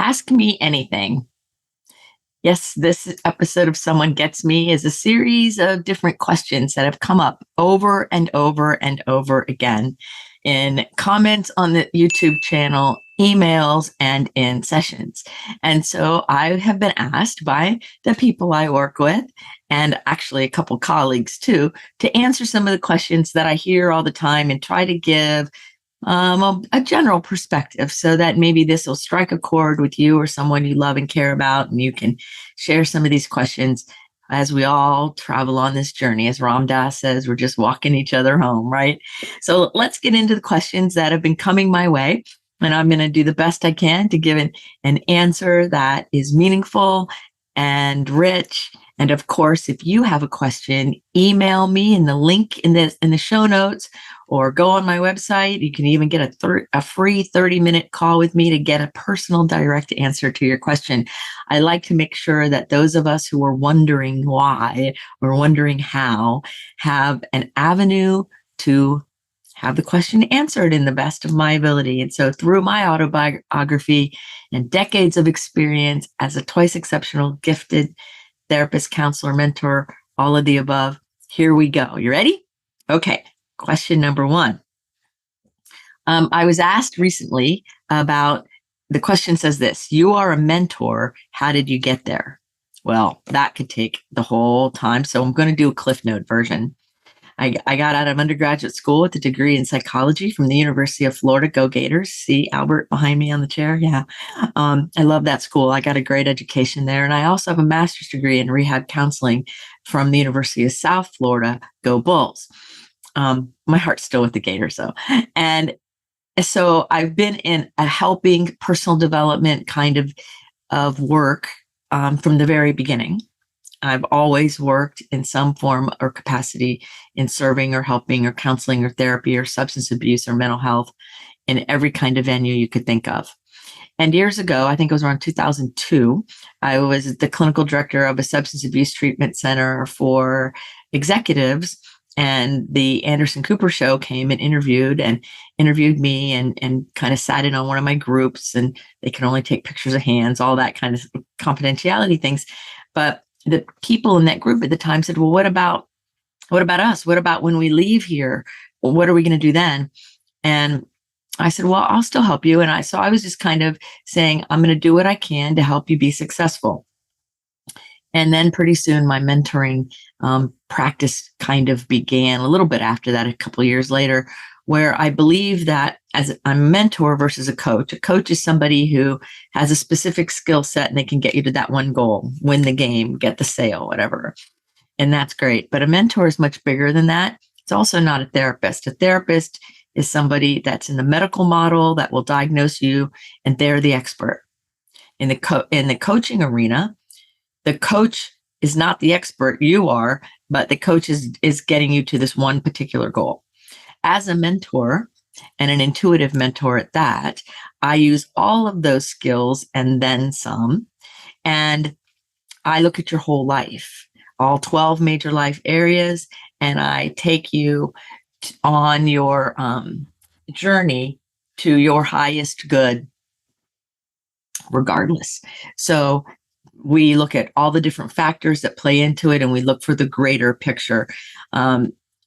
Ask Me Anything. Yes, this episode of Someone Gets Me is a series of different questions that have come up over and over and over again in comments on the YouTube channel, emails, and in sessions. And so I have been asked by the people I work with, and actually a couple colleagues too, to answer some of the questions that I hear all the time and try to give a general perspective so that maybe this will strike a chord with you or someone you love and care about, and you can share some of these questions as we all travel on this journey. As Ram Dass says, we're just walking each other home, right? So let's get into the questions that have been coming my way. And I'm going to do the best I can to give an answer that is meaningful and rich. And of course, if you have a question, email me in the link in the show notes, or go on my website. You can even get a free 30-minute call with me to get a personal direct answer to your question. I like to make sure that those of us who are wondering why or wondering how have an avenue to have the question answered in the best of my ability. And so through my autobiography and decades of experience as a twice exceptional, gifted therapist, counselor, mentor, all of the above, here we go. You ready? Okay. Question number one. I was asked recently about, the question says this: you are a mentor. How did you get there? Well, that could take the whole time. So I'm going to do a Cliff Note version. I got out of undergraduate school with a degree in psychology from the University of Florida. Go Gators. See Albert behind me on the chair? Yeah. I love that school. I got a great education there. And I also have a master's degree in rehab counseling from the University of South Florida. Go Bulls. My heart's still with the Gators though. And so I've been in a helping personal development kind of work from the very beginning. I've always worked in some form or capacity in serving or helping or counseling or therapy or substance abuse or mental health in every kind of venue you could think of. And years ago, I think it was around 2002, I was the clinical director of a substance abuse treatment center for executives. And the Anderson Cooper show came and interviewed me and kind of sat in on one of my groups, and they can only take pictures of hands, all that kind of confidentiality things. But the people in that group at the time said, well, what about us? What about when we leave here? Well, what are we going to do then? And I said, well, I'll still help you. And so I was just kind of saying, I'm going to do what I can to help you be successful. And then pretty soon my mentoring practice kind of began a little bit after that, a couple of years later, where I believe that as I'm a mentor versus a coach is somebody who has a specific skill set and they can get you to that one goal, win the game, get the sale, whatever. And that's great. But a mentor is much bigger than that. It's also not a therapist. A therapist is somebody that's in the medical model that will diagnose you, and they're the expert. In the coaching arena, the coach is not the expert, you are, but the coach is getting you to this one particular goal. As a mentor, and an intuitive mentor at that, I use all of those skills and then some. And I look at your whole life, all 12 major life areas, and I take you on your journey to your highest good, regardless. So we look at all the different factors that play into it, and we look for the greater picture.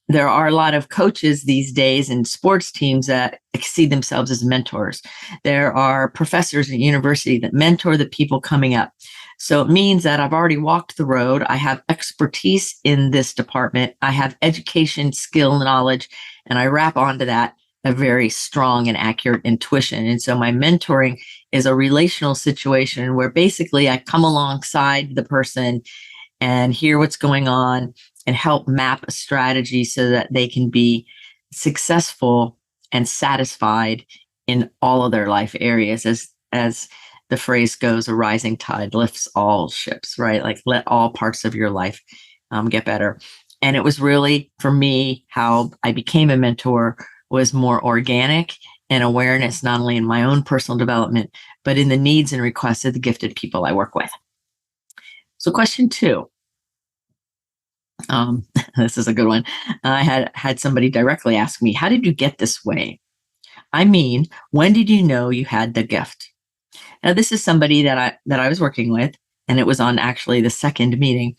There are a lot of coaches these days in sports teams that see themselves as mentors. There are professors at university that mentor the people coming up. So it means that I've already walked the road. I have expertise in this department. I have education, skill, knowledge, and I wrap onto that a very strong and accurate intuition. And so my mentoring is a relational situation where basically I come alongside the person and hear what's going on and help map a strategy so that they can be successful and satisfied in all of their life areas. As the phrase goes, a rising tide lifts all ships, right? Like let all parts of your life get better. And it was really, for me, how I became a mentor was more organic and awareness, not only in my own personal development, but in the needs and requests of the gifted people I work with. So question 2. This is a good one. I had somebody directly ask me, how did you get this way? I mean, when did you know you had the gift? Now, this is somebody that I was working with, and it was on actually the second meeting.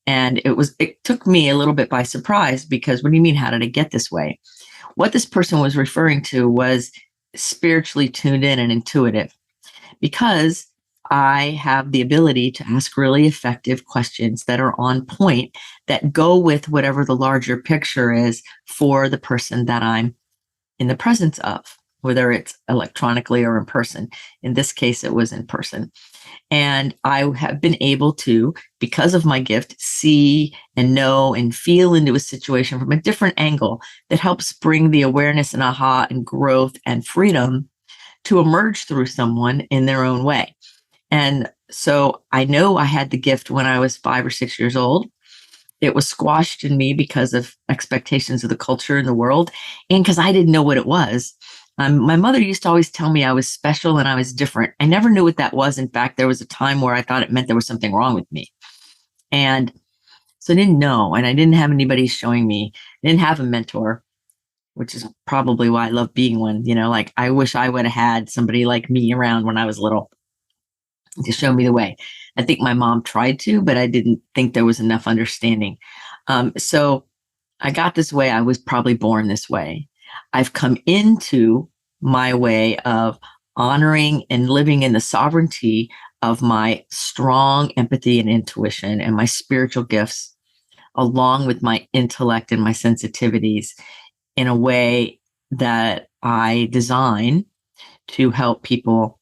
And it took me a little bit by surprise because what do you mean, how did I get this way? What this person was referring to was spiritually tuned in and intuitive, because I have the ability to ask really effective questions that are on point, that go with whatever the larger picture is for the person that I'm in the presence of, whether it's electronically or in person. In this case, it was in person. And I have been able to, because of my gift, see and know and feel into a situation from a different angle that helps bring the awareness and aha and growth and freedom to emerge through someone in their own way. And so I know I had the gift when I was 5 or 6 years old. It was squashed in me because of expectations of the culture and the world, and because I didn't know what it was. My mother used to always tell me I was special and I was different. I never knew what that was. In fact, there was a time where I thought it meant there was something wrong with me. And so I didn't know, and I didn't have anybody showing me. I didn't have a mentor, which is probably why I love being one. Like I wish I would have had somebody like me around when I was little to show me the way. I think my mom tried to, but I didn't think there was enough understanding. So I got this way. I was probably born this way. I've come into my way of honoring and living in the sovereignty of my strong empathy and intuition and my spiritual gifts, along with my intellect and my sensitivities, in a way that I design to help people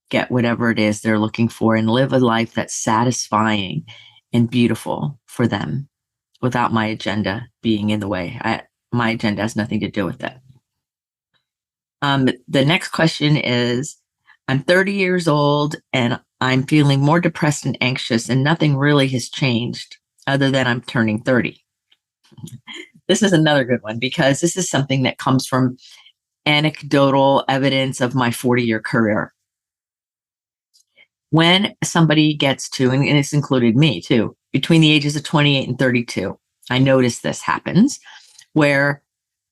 get whatever it is they're looking for and live a life that's satisfying and beautiful for them without my agenda being in the way. My agenda has nothing to do with that. The next question is, I'm 30 years old and I'm feeling more depressed and anxious, and nothing really has changed other than I'm turning 30. This is another good one because this is something that comes from anecdotal evidence of my 40-year career. When somebody gets to, and it's included me too, between the ages of 28 and 32, I notice this happens where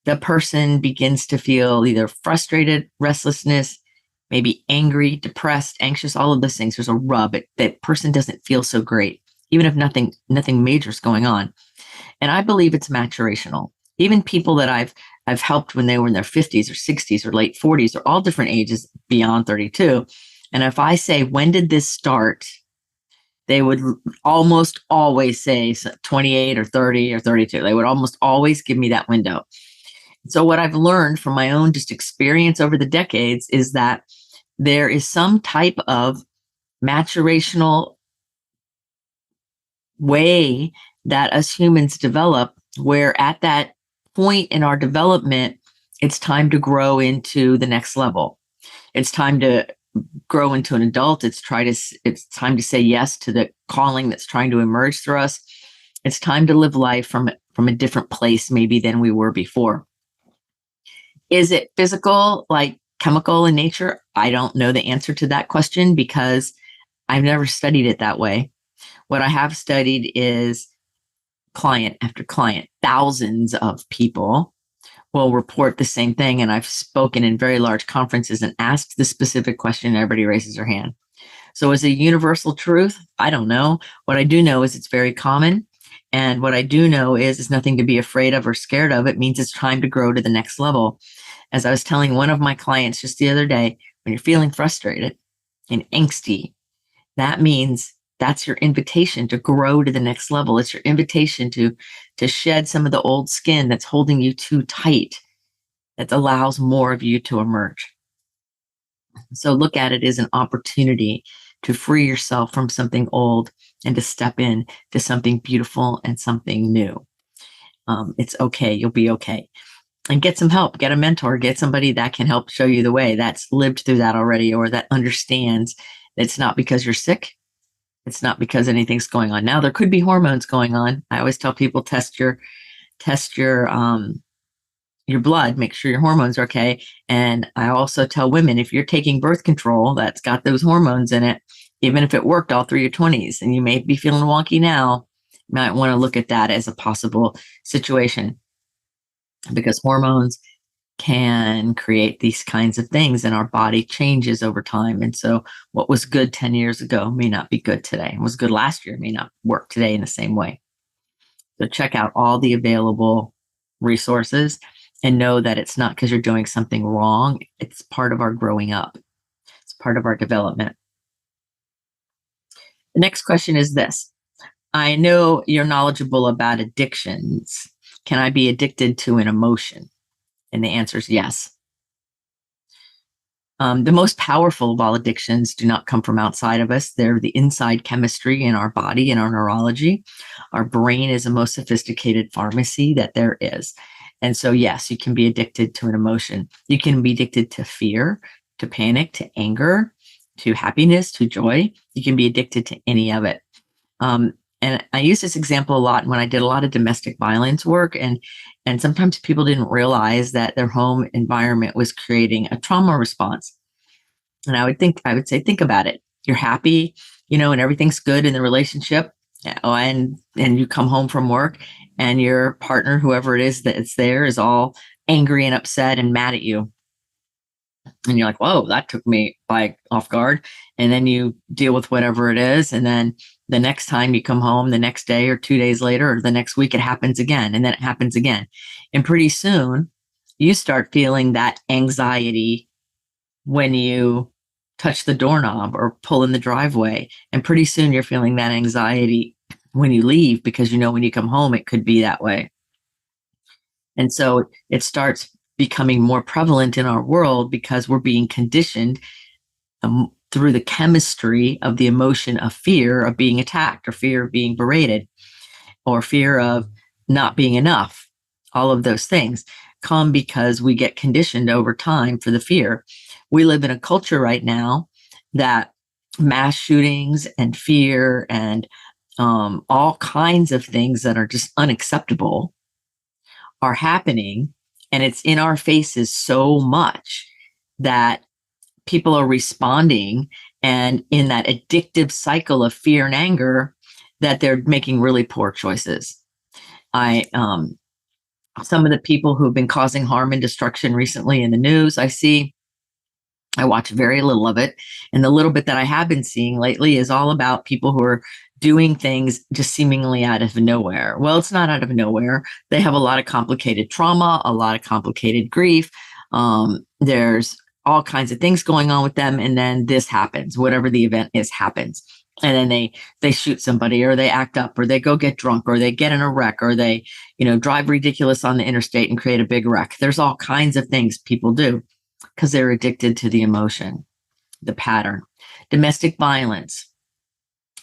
the person begins to feel either frustrated, restlessness, maybe angry, depressed, anxious, all of those things. There's a rub. That person doesn't feel so great, even if nothing major is going on. And I believe it's maturational. Even people that I've helped when they were in their 50s or 60s or late 40s, or all different ages beyond 32. And if I say, when did this start? They would almost always say 28 or 30 or 32. They would almost always give me that window. So what I've learned from my own just experience over the decades is that there is some type of maturational way that us humans develop, where at that point in our development, it's time to grow into the next level. It's time to grow into an adult. It's time to say yes to the calling that's trying to emerge through us. It's time to live life from a different place maybe than we were before. Is it physical, like chemical in nature? I don't know the answer to that question because I've never studied it that way. What I have studied is client after client. Thousands of people will report the same thing. And I've spoken in very large conferences and asked the specific question, and everybody raises their hand. So is it a universal truth? I don't know. What I do know is it's very common. And what I do know is it's nothing to be afraid of or scared of. It means it's time to grow to the next level. As I was telling one of my clients just the other day, when you're feeling frustrated and angsty, that means that's your invitation to grow to the next level. It's your invitation to shed some of the old skin that's holding you too tight, that allows more of you to emerge. So look at it as an opportunity to free yourself from something old and to step in to something beautiful and something new. It's okay. You'll be okay. And get some help, get a mentor, get somebody that can help show you the way, that's lived through that already, or that understands it's not because you're sick. It's not because anything's going on. Now, there could be hormones going on. I always tell people, test your blood, make sure your hormones are okay. And I also tell women, if you're taking birth control that's got those hormones in it, even if it worked all through your 20s and you may be feeling wonky now, you might want to look at that as a possible situation, because hormones can create these kinds of things, and our body changes over time. And so what was good 10 years ago may not be good today. What was good last year may not work today in the same way. So check out all the available resources and know that it's not because you're doing something wrong. It's part of our growing up. It's part of our development. The next question is this. I know you're knowledgeable about addictions. Can I be addicted to an emotion? And the answer is yes. The most powerful of all addictions do not come from outside of us. They're the inside chemistry in our body and our neurology. Our brain is the most sophisticated pharmacy that there is. And so, yes, you can be addicted to an emotion. You can be addicted to fear, to panic, to anger, to happiness, to joy. You can be addicted to any of it. And I use this example a lot when I did a lot of domestic violence work. And sometimes people didn't realize that their home environment was creating a trauma response. And I would say, think about it. You're happy, and everything's good in the relationship. And you come home from work and your partner, whoever it is that's there, is all angry and upset and mad at you. And you're like, whoa, that took me off guard. And then you deal with whatever it is. And then the next time you come home, the next day or 2 days later, or the next week, it happens again. And then it happens again. And pretty soon you start feeling that anxiety when you touch the doorknob or pull in the driveway. And pretty soon you're feeling that anxiety when you leave, because when you come home, it could be that way. And so it starts becoming more prevalent in our world because we're being conditioned through the chemistry of the emotion of fear of being attacked, or fear of being berated, or fear of not being enough. All of those things come because we get conditioned over time for the fear. We live in a culture right now that mass shootings and fear and all kinds of things that are just unacceptable are happening, and it's in our faces so much that people are responding, and in that addictive cycle of fear and anger, that they're making really poor choices. Some of the people who've been causing harm and destruction recently in the news, I watch very little of it. And the little bit that I have been seeing lately is all about people who are doing things just seemingly out of nowhere. Well, it's not out of nowhere. They have a lot of complicated trauma, a lot of complicated grief. There's all kinds of things going on with them. And then this happens, whatever the event is happens. And then they shoot somebody, or they act up, or they go get drunk, or they get in a wreck, or they, drive ridiculous on the interstate and create a big wreck. There's all kinds of things people do because they're addicted to the emotion, the pattern. Domestic violence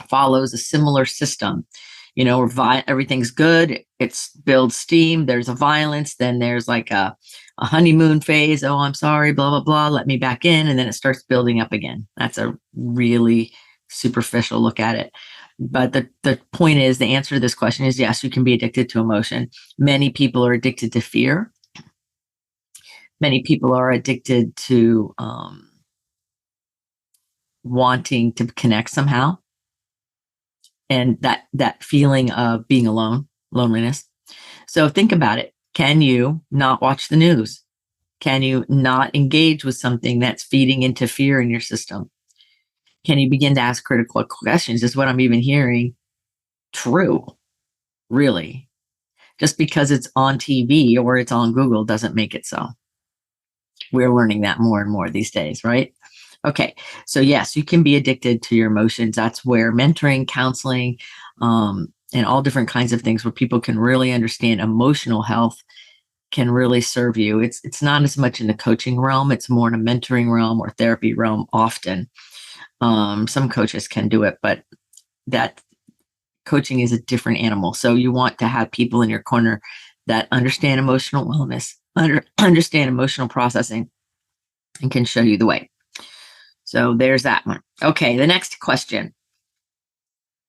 follows a similar system. Everything's good. It builds steam. There's a violence. Then there's like a honeymoon phase. Oh, I'm sorry, blah, blah, blah. Let me back in. And then it starts building up again. That's a really superficial look at it. But the point is, the answer to this question is yes, you can be addicted to emotion. Many people are addicted to fear. Many people are addicted to wanting to connect somehow. And that feeling of being alone, loneliness. So think about it. Can you not watch the news? Can you not engage with something that's feeding into fear in your system? Can you begin to ask critical questions? Is what I'm even hearing true? Really? Just because it's on TV or it's on Google doesn't make it so. We're learning that more and more these days, right? Okay, so yes, you can be addicted to your emotions. That's where mentoring, counseling, and all different kinds of things where people can really understand emotional health can really serve you. It's not as much in the coaching realm. It's more in a mentoring realm or therapy realm often. Some coaches can do it, but that coaching is a different animal. So you want to have people in your corner that understand emotional wellness, understand emotional processing, and can show you the way. So there's that one. Okay, the next question.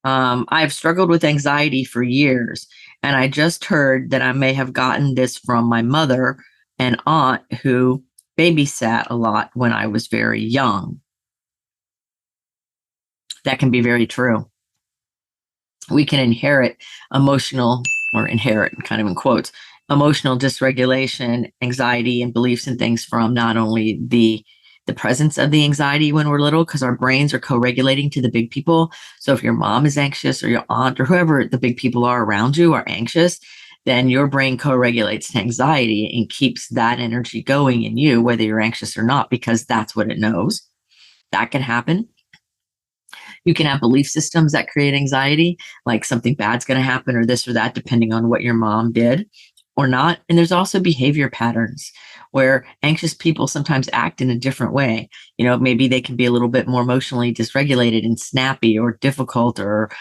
I've struggled with anxiety for years, and I just heard that I may have gotten this from my mother and aunt who babysat a lot when I was very young. That can be very true. We can inherit emotional, or inherit kind of in quotes, emotional dysregulation, anxiety, and beliefs and things from not only the presence of the anxiety when we're little, because our brains are co-regulating to the big people. So if your mom is anxious or your aunt or whoever the big people are around you are anxious, then your brain co-regulates to anxiety and keeps that energy going in you, whether you're anxious or not, because that's what it knows. That can happen. You can have belief systems that create anxiety, like something bad's going to happen or this or that, depending on what your mom did or not. And there's also behavior patterns where anxious people sometimes act in a different way. Maybe they can be a little bit more emotionally dysregulated and snappy or difficult or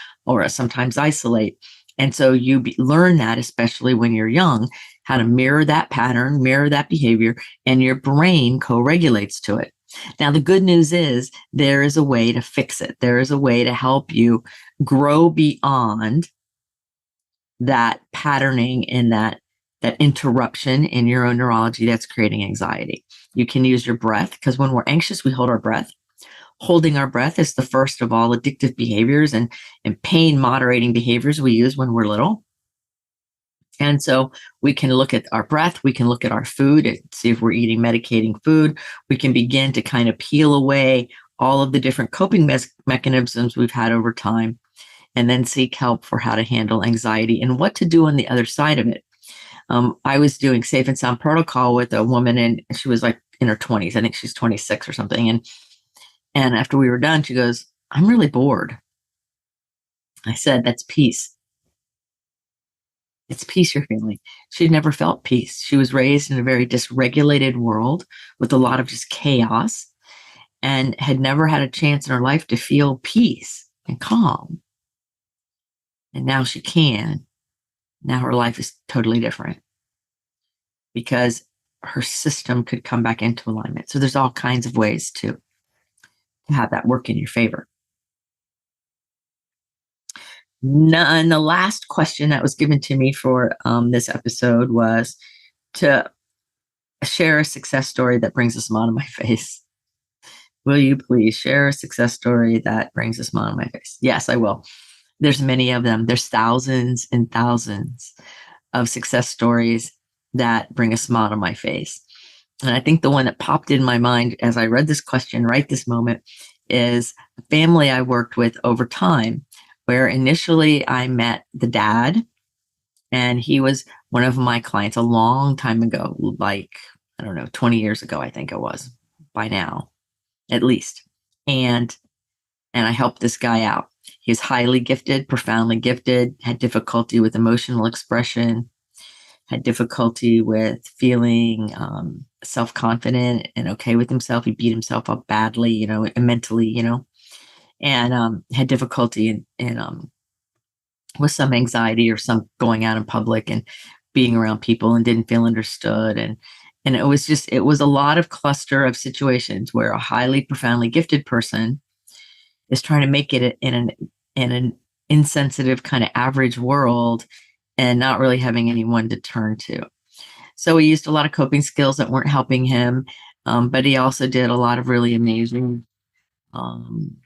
sometimes isolate. And so learn that, especially when you're young, how to mirror that pattern, mirror that behavior, and your brain co-regulates to it. Now, the good news is there is a way to fix it. There is a way to help you grow beyond that patterning and that interruption in your own neurology that's creating anxiety. You can use your breath, because when we're anxious, we hold our breath. Holding our breath is the first of all addictive behaviors and pain moderating behaviors we use when we're little. And so we can look at our breath, we can look at our food and see if we're eating medicating food. We can begin to kind of peel away all of the different coping mechanisms we've had over time, and then seek help for how to handle anxiety and what to do on the other side of it. I was doing Safe and Sound Protocol with a woman, and she was like in her 20s. I think she's 26 or something. And after we were done, she goes, "I'm really bored." I said, "That's peace. It's peace you're feeling." She'd never felt peace. She was raised in a very dysregulated world with a lot of just chaos and had never had a chance in her life to feel peace and calm. And now she can. Now her life is totally different because her system could come back into alignment. So there's all kinds of ways to have that work in your favor. And the last question that was given to me for this episode was to share a success story that brings a smile on my face. Will you please share a success story that brings a smile on my face? Yes, I will. There's many of them. There's thousands and thousands of success stories that bring a smile on my face. And I think the one that popped in my mind as I read this question right this moment is a family I worked with over time, where initially I met the dad, and he was one of my clients a long time ago, like, I don't know, 20 years ago, I think it was by now, at least. And I helped this guy out. He was highly gifted, profoundly gifted, had difficulty with emotional expression, had difficulty with feeling self-confident and okay with himself. He beat himself up badly, and mentally, and had difficulty in with some anxiety or some going out in public and being around people and didn't feel understood. And it was a lot of cluster of situations where a highly profoundly gifted person is trying to make it in an insensitive kind of average world and not really having anyone to turn to. So he used a lot of coping skills that weren't helping him, but he also did a lot of really amazing um,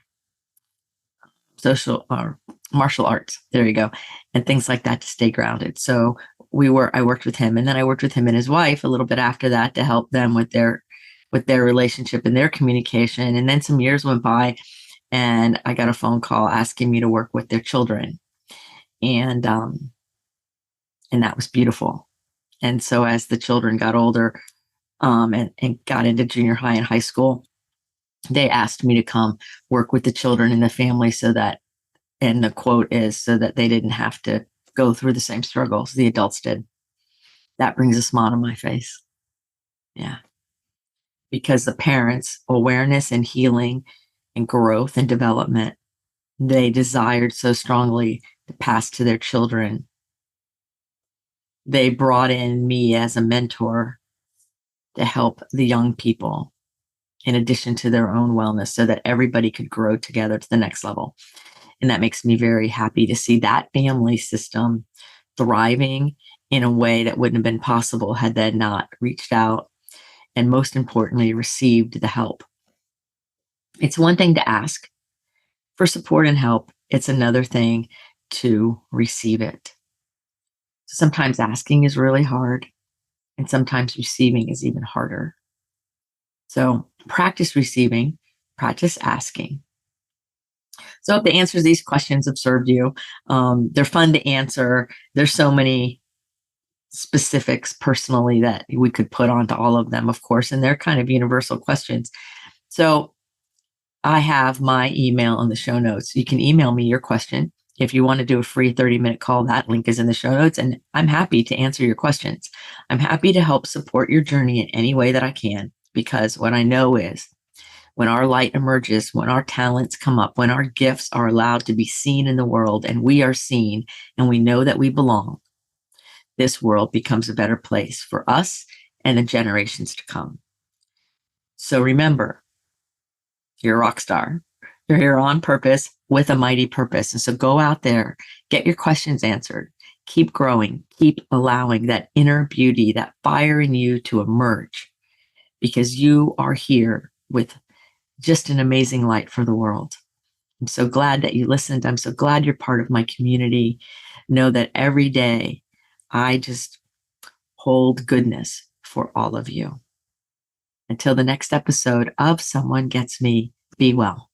social or martial arts. There you go, and things like that to stay grounded. So I worked with him, and then I worked with him and his wife a little bit after that to help them with their relationship and their communication. And then some years went by, and I got a phone call asking me to work with their children, and that was beautiful. And so as the children got older, and got into junior high and high school, they asked me to come work with the children in the family so that, and the quote is, so that they didn't have to go through the same struggles the adults did. That brings a smile on my face. Yeah. Because the parents' awareness and healing and growth and development, they desired so strongly to pass to their children. They brought in me as a mentor to help the young people in addition to their own wellness so that everybody could grow together to the next level. And that makes me very happy to see that family system thriving in a way that wouldn't have been possible had they not reached out and, most importantly, received the help. It's one thing to ask for support and help. It's another thing to receive it. Sometimes asking is really hard, and sometimes receiving is even harder. So practice receiving, practice asking. So if the answers to these questions have served you, they're fun to answer. There's so many specifics personally that we could put onto all of them, of course, and they're kind of universal questions. So I have my email in the show notes. You can email me your question. If you want to do a free 30-minute call, that link is in the show notes, and I'm happy to answer your questions. I'm happy to help support your journey in any way that I can, because what I know is when our light emerges, when our talents come up, when our gifts are allowed to be seen in the world and we are seen and we know that we belong, this world becomes a better place for us and the generations to come. So remember, you're a rock star. You're here on purpose with a mighty purpose. And so go out there, get your questions answered, keep growing, keep allowing that inner beauty, that fire in you to emerge, because you are here with just an amazing light for the world. I'm so glad that you listened. I'm so glad you're part of my community. Know that every day I just hold goodness for all of you. Until the next episode of Someone Gets Me, be well.